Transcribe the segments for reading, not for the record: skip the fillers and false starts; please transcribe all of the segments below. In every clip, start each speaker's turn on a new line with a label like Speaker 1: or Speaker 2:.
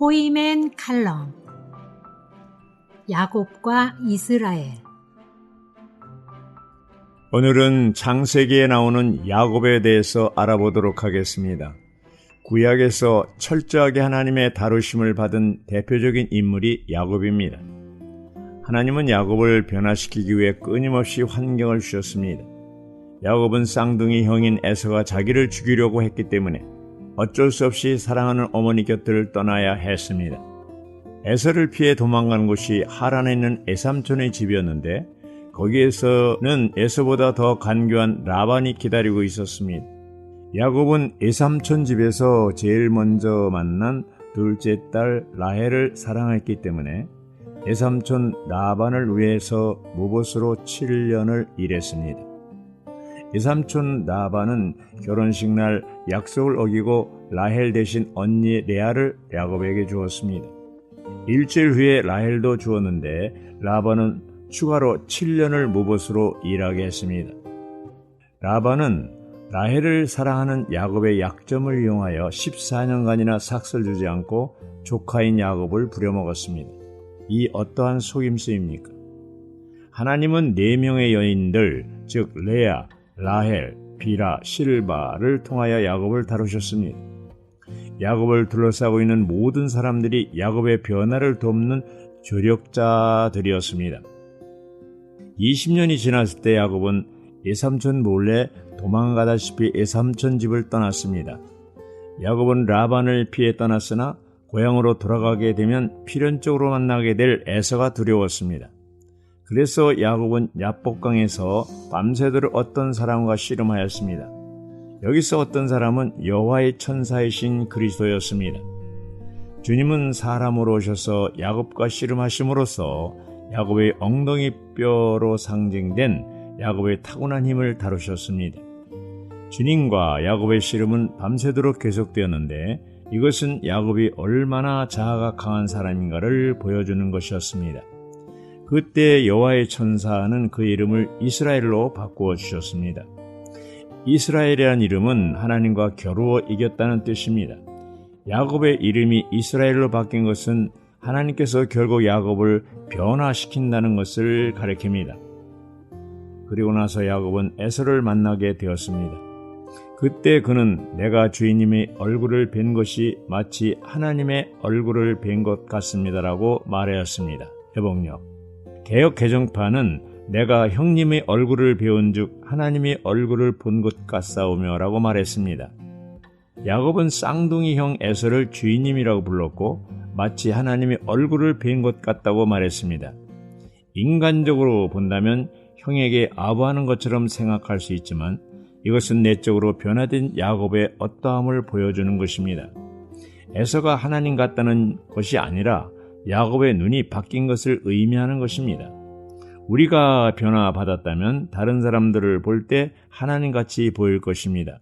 Speaker 1: 포이맨 칼럼 야곱과 이스라엘.
Speaker 2: 오늘은 창세기에 나오는 야곱에 대해서 알아보도록 하겠습니다. 구약에서 철저하게 하나님의 다루심을 받은 대표적인 인물이 야곱입니다. 하나님은 야곱을 변화시키기 위해 끊임없이 환경을 주셨습니다. 야곱은 쌍둥이 형인 에서가 자기를 죽이려고 했기 때문에 어쩔 수 없이 사랑하는 어머니 곁을 떠나야 했습니다. 에서를 피해 도망간 곳이 하란에 있는 에삼촌의 집이었는데 거기에서는 에서보다 더 간교한 라반이 기다리고 있었습니다. 야곱은 에삼촌 집에서 제일 먼저 만난 둘째 딸 라헬을 사랑했기 때문에 에삼촌 라반을 위해서 무봇으로 7년을 일했습니다. 에삼촌 라반은 결혼식 날 약속을 어기고 라헬 대신 언니 레아를 야곱에게 주었습니다. 일주일 후에 라헬도 주었는데 라반은 추가로 7년을 무봇으로 일하게 했습니다. 라반은 라헬을 사랑하는 야곱의 약점을 이용하여 14년간이나 삭슬 주지 않고 조카인 야곱을 부려먹었습니다. 이 어떠한 속임수입니까? 하나님은 4명의 여인들, 즉 레아, 라헬, 비라, 실바를 통하여 야곱을 다루셨습니다. 야곱을 둘러싸고 있는 모든 사람들이 야곱의 변화를 돕는 조력자들이었습니다. 20년이 지났을 때 야곱은 에삼촌 몰래 도망가다시피 에삼촌 집을 떠났습니다. 야곱은 라반을 피해 떠났으나 고향으로 돌아가게 되면 필연적으로 만나게 될 에서가 두려웠습니다. 그래서 야곱은 야복강에서 밤새도록 어떤 사람과 씨름하였습니다. 여기서 어떤 사람은 여호와의 천사이신 그리스도였습니다. 주님은 사람으로 오셔서 야곱과 씨름하심으로써 야곱의 엉덩이뼈로 상징된 야곱의 타고난 힘을 다루셨습니다. 주님과 야곱의 씨름은 밤새도록 계속되었는데 이것은 야곱이 얼마나 자아가 강한 사람인가를 보여주는 것이었습니다. 그때 여호와의 천사는 그 이름을 이스라엘로 바꾸어 주셨습니다. 이스라엘이라는 이름은 하나님과 겨루어 이겼다는 뜻입니다. 야곱의 이름이 이스라엘로 바뀐 것은 하나님께서 결국 야곱을 변화시킨다는 것을 가리킵니다. 그리고 나서 야곱은 에서를 만나게 되었습니다. 그때 그는 내가 주인님의 얼굴을 뵌 것이 마치 하나님의 얼굴을 뵌 것 같습니다라고 말하였습니다. 회복력. 개역 개정판은 내가 형님의 얼굴을 배운즉 하나님의 얼굴을 본 것 같사오며 라고 말했습니다. 야곱은 쌍둥이 형 에서를 주인님이라고 불렀고 마치 하나님의 얼굴을 뵌 것 같다고 말했습니다. 인간적으로 본다면 형에게 아부하는 것처럼 생각할 수 있지만 이것은 내적으로 변화된 야곱의 어떠함을 보여주는 것입니다. 에서가 하나님 같다는 것이 아니라 야곱의 눈이 바뀐 것을 의미하는 것입니다. 우리가 변화받았다면 다른 사람들을 볼 때 하나님같이 보일 것입니다.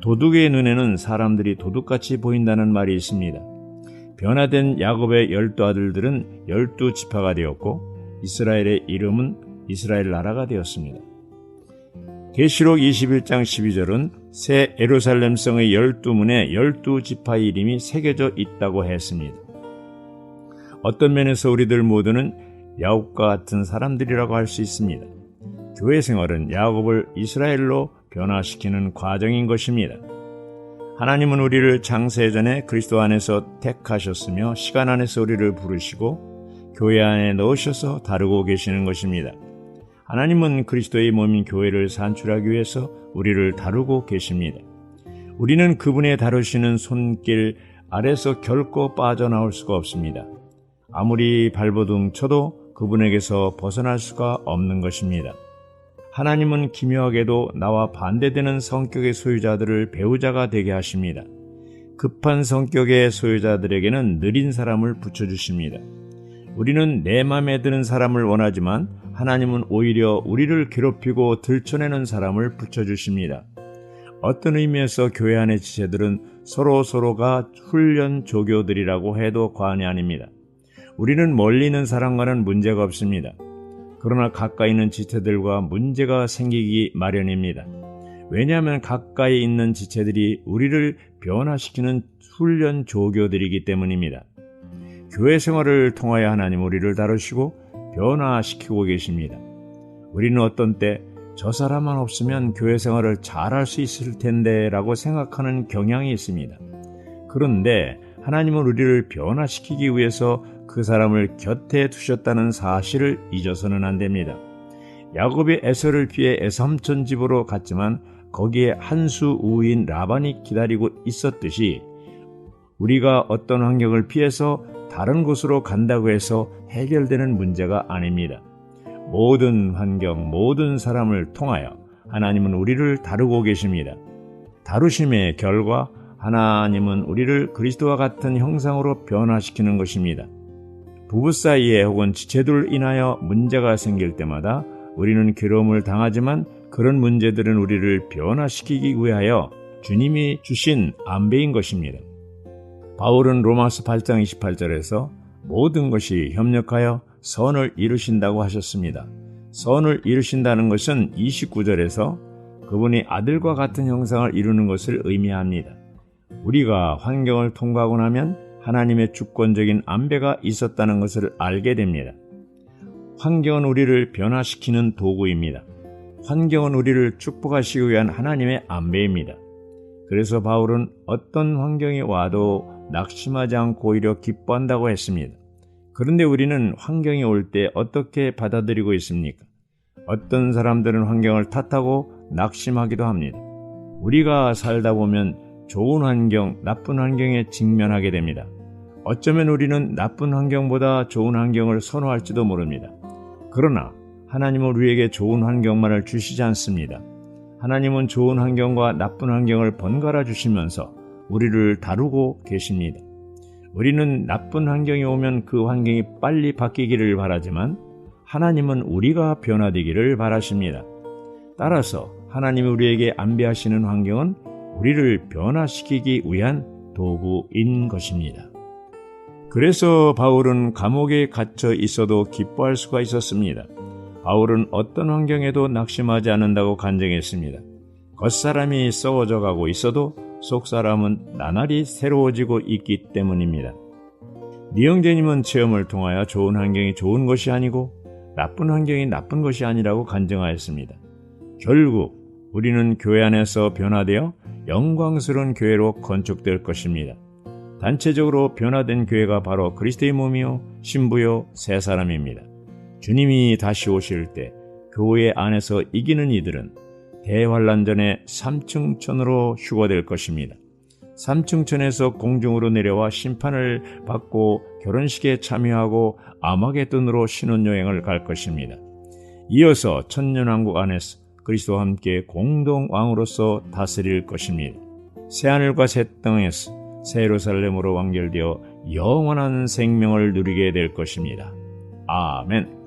Speaker 2: 도둑의 눈에는 사람들이 도둑같이 보인다는 말이 있습니다. 변화된 야곱의 12아들들은 12지파가 되었고 이스라엘의 이름은 이스라엘 나라가 되었습니다. 계시록 21장 12절은 새 예루살렘성의 12문에 12지파의 이름이 새겨져 있다고 했습니다. 어떤 면에서 우리들 모두는 야곱과 같은 사람들이라고 할 수 있습니다. 교회 생활은 야곱을 이스라엘로 변화시키는 과정인 것입니다. 하나님은 우리를 창세전에 그리스도 안에서 택하셨으며 시간 안에서 우리를 부르시고 교회 안에 넣으셔서 다루고 계시는 것입니다. 하나님은 그리스도의 몸인 교회를 산출하기 위해서 우리를 다루고 계십니다. 우리는 그분의 다루시는 손길 아래서 결코 빠져나올 수가 없습니다. 아무리 발버둥 쳐도 그분에게서 벗어날 수가 없는 것입니다. 하나님은 기묘하게도 나와 반대되는 성격의 소유자들을 배우자가 되게 하십니다. 급한 성격의 소유자들에게는 느린 사람을 붙여주십니다. 우리는 내 맘에 드는 사람을 원하지만 하나님은 오히려 우리를 괴롭히고 들춰내는 사람을 붙여주십니다. 어떤 의미에서 교회 안의 지체들은 서로가 훈련 조교들이라고 해도 과언이 아닙니다. 우리는 멀리 있는 사람과는 문제가 없습니다. 그러나 가까이 있는 지체들과 문제가 생기기 마련입니다. 왜냐하면 가까이 있는 지체들이 우리를 변화시키는 훈련 조교들이기 때문입니다. 교회 생활을 통하여 하나님 우리를 다루시고 변화시키고 계십니다. 우리는 어떤 때 저 사람만 없으면 교회 생활을 잘할 수 있을 텐데 라고 생각하는 경향이 있습니다. 그런데 하나님은 우리를 변화시키기 위해서 그 사람을 곁에 두셨다는 사실을 잊어서는 안 됩니다. 야곱이 에서를 피해 에삼촌 집으로 갔지만 거기에 한 수 우인 라반이 기다리고 있었듯이 우리가 어떤 환경을 피해서 다른 곳으로 간다고 해서 해결되는 문제가 아닙니다. 모든 환경, 모든 사람을 통하여 하나님은 우리를 다루고 계십니다. 다루심의 결과 하나님은 우리를 그리스도와 같은 형상으로 변화시키는 것입니다. 부부 사이에 혹은 지체들로 인하여 문제가 생길 때마다 우리는 괴로움을 당하지만 그런 문제들은 우리를 변화시키기 위하여 주님이 주신 안배인 것입니다. 바울은 로마서 8장 28절에서 모든 것이 협력하여 선을 이루신다고 하셨습니다. 선을 이루신다는 것은 29절에서 그분이 아들과 같은 형상을 이루는 것을 의미합니다. 우리가 환경을 통과하고 나면 하나님의 주권적인 안배가 있었다는 것을 알게 됩니다. 환경은 우리를 변화시키는 도구입니다. 환경은 우리를 축복하시기 위한 하나님의 안배입니다. 그래서 바울은 어떤 환경이 와도 낙심하지 않고 오히려 기뻐한다고 했습니다. 그런데 우리는 환경이 올 때 어떻게 받아들이고 있습니까? 어떤 사람들은 환경을 탓하고 낙심하기도 합니다. 우리가 살다 보면 좋은 환경, 나쁜 환경에 직면하게 됩니다. 어쩌면 우리는 나쁜 환경보다 좋은 환경을 선호할지도 모릅니다. 그러나 하나님은 우리에게 좋은 환경만을 주시지 않습니다. 하나님은 좋은 환경과 나쁜 환경을 번갈아 주시면서 우리를 다루고 계십니다. 우리는 나쁜 환경이 오면 그 환경이 빨리 바뀌기를 바라지만 하나님은 우리가 변화되기를 바라십니다. 따라서 하나님이 우리에게 안배하시는 환경은 우리를 변화시키기 위한 도구인 것입니다. 그래서 바울은 감옥에 갇혀 있어도 기뻐할 수가 있었습니다. 바울은 어떤 환경에도 낙심하지 않는다고 간증했습니다. 겉사람이 썩어져 가고 있어도 속사람은 나날이 새로워지고 있기 때문입니다. 니영재님은 체험을 통하여 좋은 환경이 좋은 것이 아니고 나쁜 환경이 나쁜 것이 아니라고 간증하였습니다. 결국 우리는 교회 안에서 변화되어 영광스러운 교회로 건축될 것입니다. 단체적으로 변화된 교회가 바로 그리스도의 몸이요 신부요 새 사람입니다. 주님이 다시 오실 때 교회 안에서 이기는 이들은 대환란전의 3층 천으로 휴거될 것입니다. 3층 천에서 공중으로 내려와 심판을 받고 결혼식에 참여하고 아마겟돈으로 신혼여행을 갈 것입니다. 이어서 천년왕국 안에서 그리스도와 함께 공동왕으로서 다스릴 것입니다. 새하늘과 새 땅에서 새 예루살렘으로 완결되어 영원한 생명을 누리게 될 것입니다. 아멘.